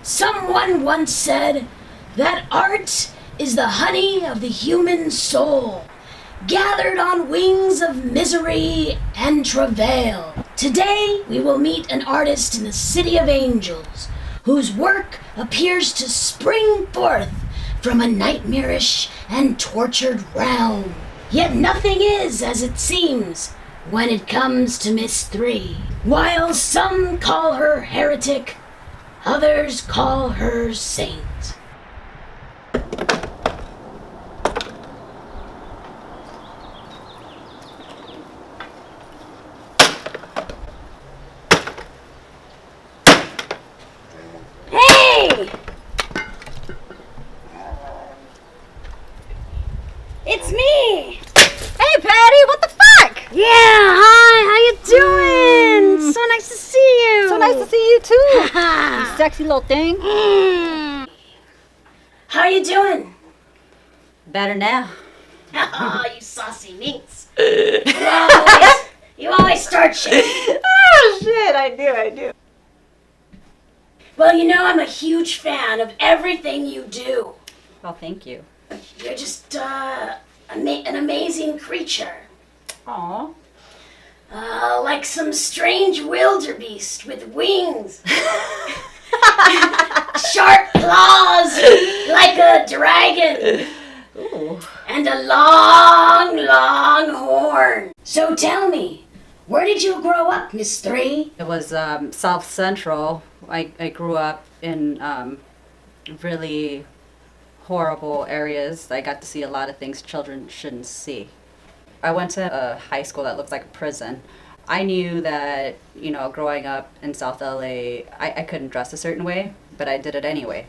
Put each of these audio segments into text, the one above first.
Someone once said that art is the honey of the human soul, gathered on wings of misery and travail. Today, we will meet an artist in the City of Angels, whose work appears to spring forth from a nightmarish and tortured realm. Yet nothing is as it seems when it comes to Ms.3. While some call her heretic, others call her saint. Hey! It's me! Hey, Patti, what the fuck? Yeah, hi, how you doing? So nice to see you. So nice to see you too. You sexy little thing. How you doing? Better now. Oh, you saucy minx. You always start shit. Oh shit, I do. Well, you know I'm a huge fan of everything you do. Well, thank you. You're just an amazing creature. Aw. Like some strange wildebeest with wings. Sharp claws like a dragon. Ooh. And a long, long horn. So tell me, where did you grow up, Ms.3? It was South Central. I grew up in really horrible areas. I got to see a lot of things children shouldn't see. I went to a high school that looks like a prison. I knew that, growing up in South LA, I couldn't dress a certain way, but I did it anyway.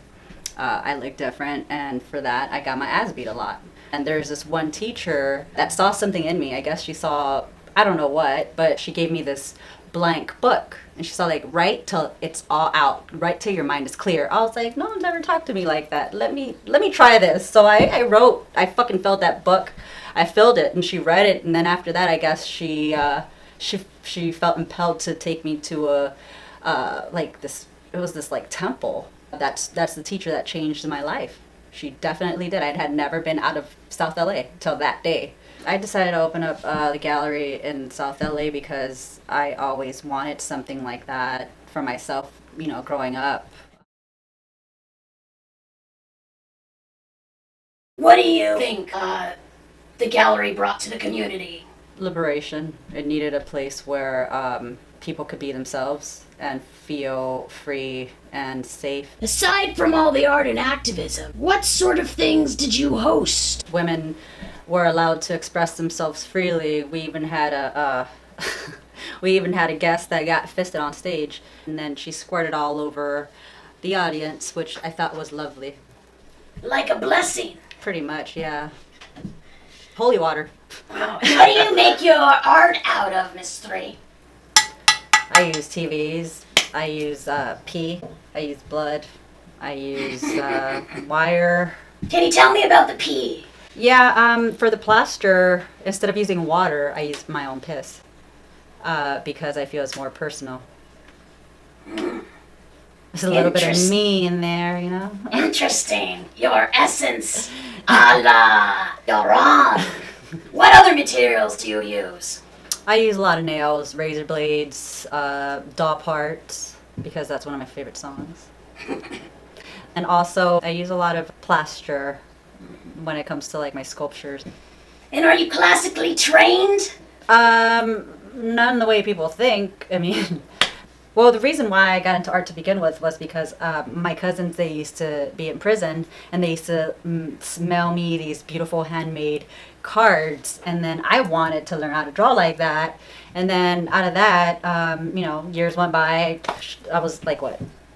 I looked different, and for that, I got my ass beat a lot. And there's this one teacher that saw something in me. I guess she saw, I don't know what, but she gave me this blank book. And she saw, write till it's all out, write till your mind is clear. I was like, no one's ever talked to me like that. Let me try this. So I wrote, I fucking filled that book. I filled it, and she read it, and then after that, I guess she felt impelled to take me to this temple. That's the teacher that changed my life. She definitely did. I had never been out of South LA till that day. I decided to open up the gallery in South LA because I always wanted something like that for myself, growing up. What do you think the gallery brought to the community? Liberation. It needed a place where people could be themselves and feel free and safe. Aside from all the art and activism, what sort of things did you host? Women were allowed to express themselves freely. We even had a guest that got fisted on stage, and then she squirted all over the audience, which I thought was lovely. Like a blessing. Pretty much, yeah. Holy water. Wow. What do you make your art out of, Ms.3? I use TVs. I use pee. I use blood. I use wire. Can you tell me about the pee? Yeah, for the plaster, instead of using water, I use my own piss. Because I feel it's more personal. There's a little bit of me in there, Interesting. Your essence a la Doran. What other materials do you use? I use a lot of nails, razor blades, doll parts, because that's one of my favorite songs. And also, I use a lot of plaster when it comes to my sculptures. And are you classically trained? Not in the way people think. I mean, well, the reason why I got into art to begin with was because my cousins, they used to be in prison, and they used to mail me these beautiful handmade cards, and then I wanted to learn how to draw like that. And then out of that, years went by. I was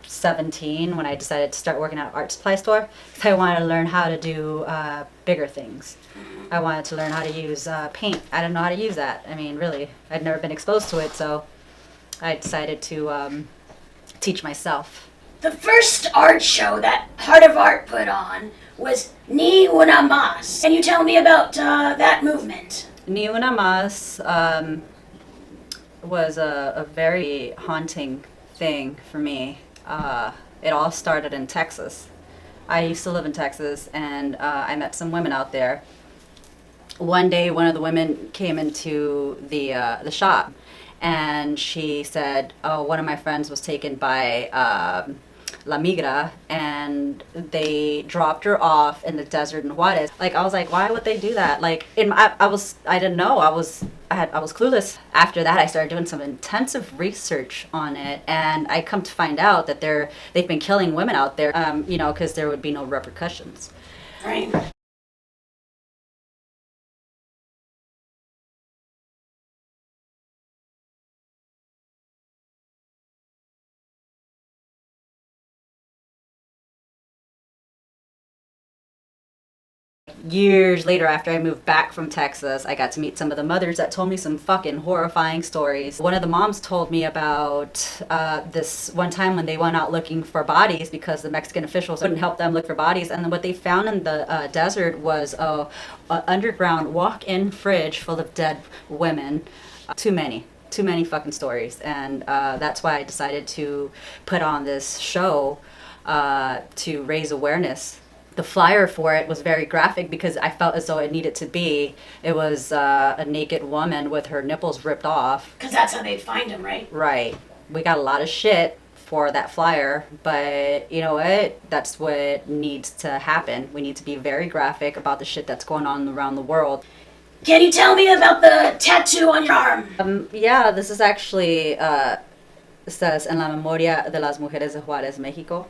17 when I decided to start working at an art supply store, because I wanted to learn how to do bigger things. I wanted to learn how to use paint. I didn't know how to use that. I mean, really, I'd never been exposed to it, so I decided to teach myself. The first art show that Heart of Art put on was Ni Una Mas. Can you tell me about that movement? Ni Una Mas was a very haunting thing for me. It all started in Texas. I used to live in Texas, and I met some women out there. One day, one of the women came into the shop, and she said, "Oh, one of my friends was taken by La Migra, and they dropped her off in the desert in Juarez." Like, I was like, why would they do that? Like, I didn't know. I was clueless. After that, I started doing some intensive research on it, and I come to find out that they've been killing women out there, because there would be no repercussions. Right. Years later, after I moved back from Texas, I got to meet some of the mothers that told me some fucking horrifying stories. One of the moms told me about this one time when they went out looking for bodies because the Mexican officials wouldn't help them look for bodies, and then what they found in the desert was a underground walk-in fridge full of dead women. Too many fucking stories, and that's why I decided to put on this show to raise awareness. The flyer for it was very graphic because I felt as though it needed to be. It was a naked woman with her nipples ripped off. Because that's how they'd find him, right? Right. We got a lot of shit for that flyer, but you know what? That's what needs to happen. We need to be very graphic about the shit that's going on around the world. Can you tell me about the tattoo on your arm? Yeah, this is actually, says En la Memoria de las Mujeres de Juárez, Mexico.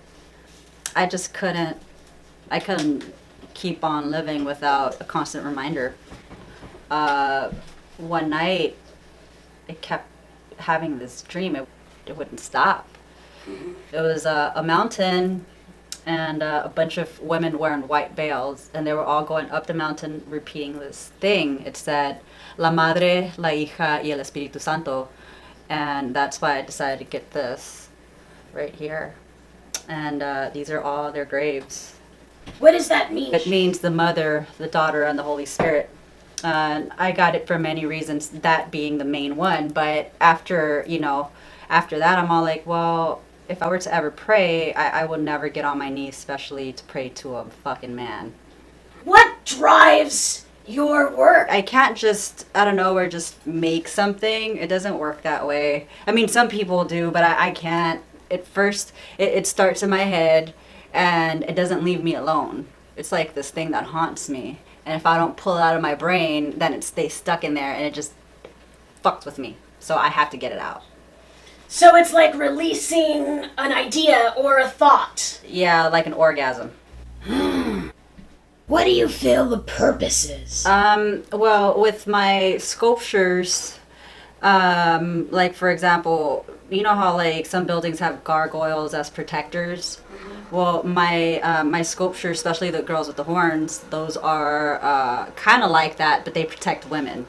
I just couldn't keep on living without a constant reminder. One night, I kept having this dream. It wouldn't stop. It was a mountain and a bunch of women wearing white veils, and they were all going up the mountain repeating this thing. It said, La Madre, la Hija y el Espíritu Santo. And that's why I decided to get this right here. And these are all their graves. What does that mean? It means the Mother, the Daughter, and the Holy Spirit. I got it for many reasons, that being the main one. But after that, I'm all like, well, if I were to ever pray, I would never get on my knees, especially to pray to a fucking man. What drives your work? I can't just, out of nowhere, just make something. It doesn't work that way. I mean, some people do, but I can't. At first, it starts in my head, and it doesn't leave me alone. It's like this thing that haunts me. And if I don't pull it out of my brain, then it stays stuck in there, and it just fucks with me. So I have to get it out. So it's like releasing an idea or a thought. Yeah, like an orgasm. What do you feel the purpose is? Well, with my sculptures, like for example, you know how like some buildings have gargoyles as protectors? Well, my sculptures, especially the girls with the horns, those are kind of like that, but they protect women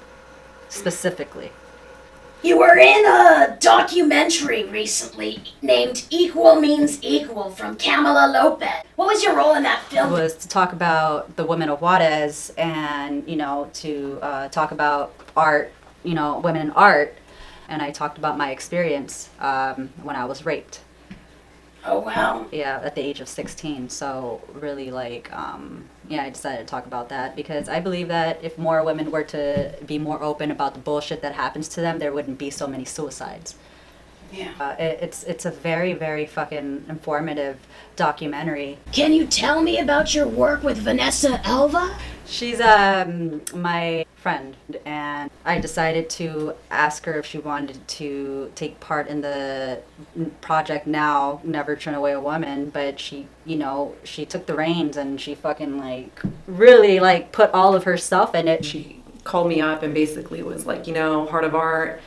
specifically. You were in a documentary recently named Equal Means Equal from Camila Lopez. What was your role in that film? It was to talk about the women of Juarez and, to talk about art, women in art. And I talked about my experience when I was raped. Oh, wow. Yeah, at the age of 16. So really I decided to talk about that because I believe that if more women were to be more open about the bullshit that happens to them, there wouldn't be so many suicides. Yeah. It's a very, very fucking informative documentary. Can you tell me about your work with Vanessa Elva? She's my friend, and I decided to ask her if she wanted to take part in the project now, Never Turn Away a Woman, but she took the reins and she fucking really put all of herself in it. She called me up and basically was like, Heart of Art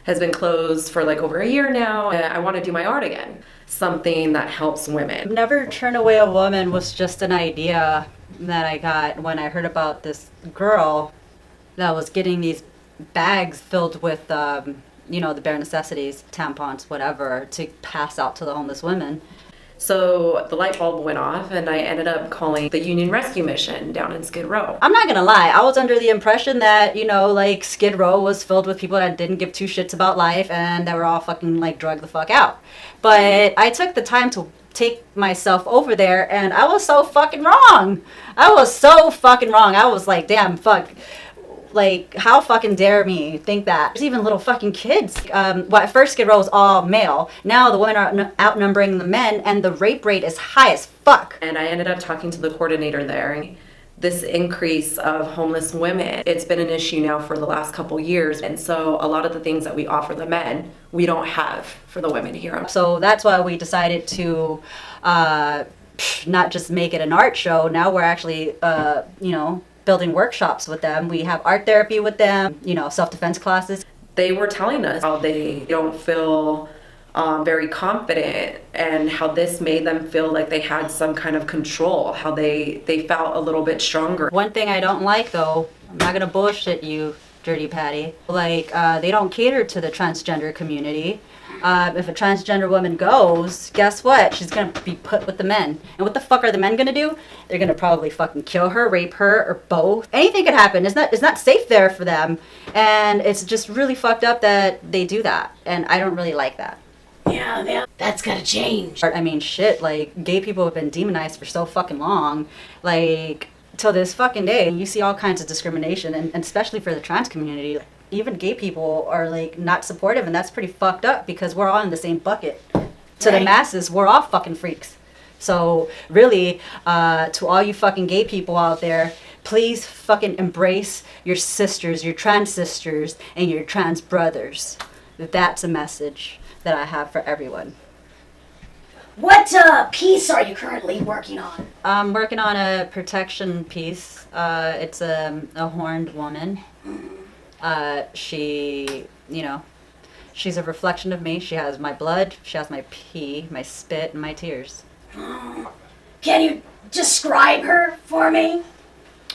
has been closed for over a year now, and I want to do my art again. Something that helps women. Never Turn Away a Woman was just an idea that I got when I heard about this girl that was getting these bags filled with, the bare necessities, tampons, whatever, to pass out to the homeless women. So the light bulb went off, and I ended up calling the Union Rescue Mission down in Skid Row. I'm not gonna lie, I was under the impression that, Skid Row was filled with people that didn't give two shits about life and that were all fucking, drugged the fuck out. But I took the time to take myself over there, and I was so fucking wrong. I was like, damn, fuck. Like, how fucking dare me think that? There's even little fucking kids. Well, at first Skid Row was all male. Now the women are outnumbering the men, and the rape rate is high as fuck. And I ended up talking to the coordinator there. This increase of homeless women, it's been an issue now for the last couple years. And so a lot of the things that we offer the men, we don't have for the women here. So that's why we decided to not just make it an art show. Now we're actually, building workshops with them. We have art therapy with them, self-defense classes. They were telling us how they don't feel very confident, and how this made them feel like they had some kind of control, how they felt a little bit stronger. One thing I don't like, though, I'm not gonna bullshit you, Dirty Patti, like they don't cater to the transgender community. If a transgender woman goes, guess what? She's gonna be put with the men. And what the fuck are the men gonna do? They're gonna probably fucking kill her, rape her, or both. Anything could happen. It's not safe there for them. And it's just really fucked up that they do that. And I don't really like that. Yeah, that's gotta change. I mean, shit, like, gay people have been demonized for so fucking long. Like, till this fucking day, you see all kinds of discrimination, and especially for the trans community. Even gay people are, like, not supportive, and that's pretty fucked up because we're all in the same bucket. To the masses, we're all fucking freaks. So, really, to all you fucking gay people out there, please fucking embrace your sisters, your trans sisters, and your trans brothers. That's a message that I have for everyone. What piece are you currently working on? I'm working on a protection piece. It's a horned woman. She, she's a reflection of me. She has my blood, she has my pee, my spit, and my tears. Can you describe her for me?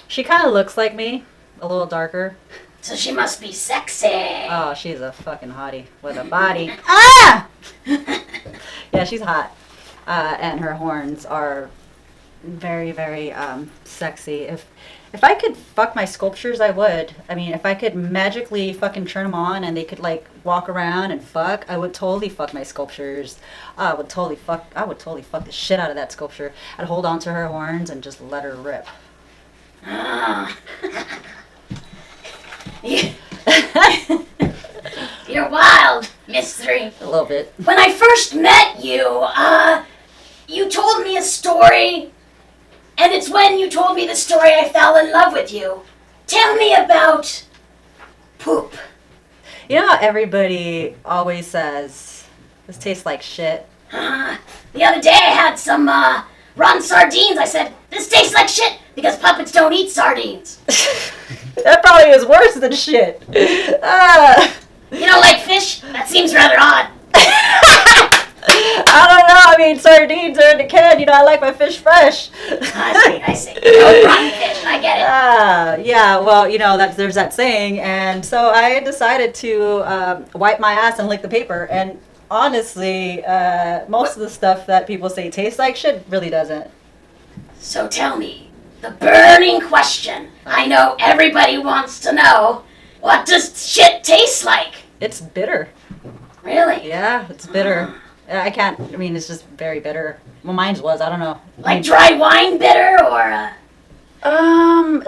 She kind of looks like me, a little darker. So she must be sexy. Oh, she's a fucking hottie with a body. Ah! Yeah, she's hot. And her horns are very, very sexy. If I could fuck my sculptures, I would. I mean, if I could magically fucking turn them on and they could, like, walk around and fuck, I would totally fuck my sculptures. I would totally fuck the shit out of that sculpture. I'd hold on to her horns and just let her rip. You're wild, Ms.3. A little bit. When I first met you, you told me a story, and it's when you told me the story I fell in love with you. Tell me about poop. You know how everybody always says, this tastes like shit? The other day I had some rotten sardines. I said, this tastes like shit because puppets don't eat sardines. That probably is worse than shit. You don't like fish? That seems rather odd. I don't know. I mean, sardines are in the can. I like my fish fresh. I see. No rotten fish. I get it. Yeah, well, there's that saying. And so I decided to wipe my ass and lick the paper. And honestly, most of the stuff that people say tastes like shit really doesn't. So tell me, the burning question I know everybody wants to know, what does shit taste like? It's bitter. Really? Yeah, it's bitter. It's just very bitter. Well, mine was, I don't know. Like dry wine bitter or? When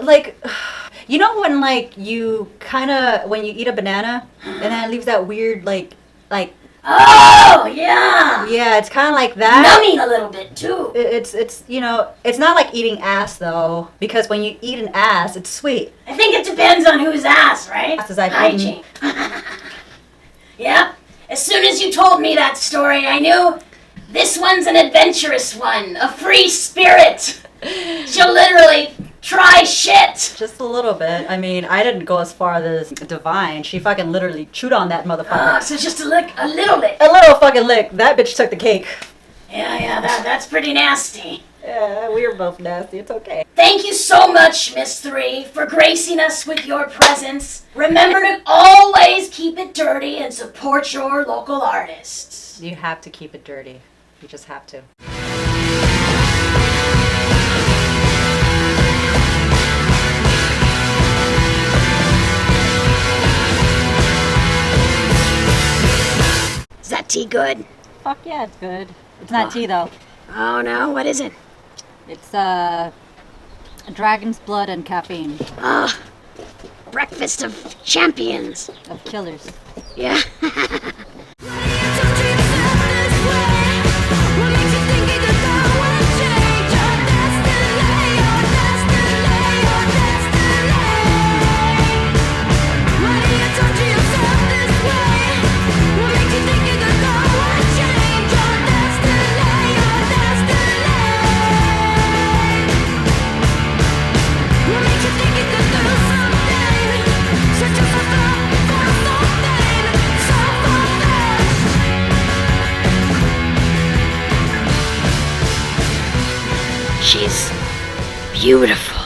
when you eat a banana and then it leaves that weird Oh, yeah. Yeah, it's kind of like that. Numbing a little bit too. It's not like eating ass though, because when you eat an ass, it's sweet. I think it depends on whose ass, right? Asses I've Hygiene. Yep. As soon as you told me that story, I knew this one's an adventurous one, a free spirit. She'll literally try shit. Just a little bit. I mean, I didn't go as far as divine. She fucking literally chewed on that motherfucker. So just a little lick. A little fucking lick. That bitch took the cake. Yeah, that's pretty nasty. Yeah, we were both nasty. It's okay. Thank you so much, Ms.3, for gracing us with your presence. Remember to always keep it dirty and support your local artists. You have to keep it dirty. You just have to. Is that tea good? Fuck yeah, it's good. It's not tea though. Oh no, what is it? It's dragon's blood and caffeine Breakfast of champions. of killers. Yeah. She's beautiful.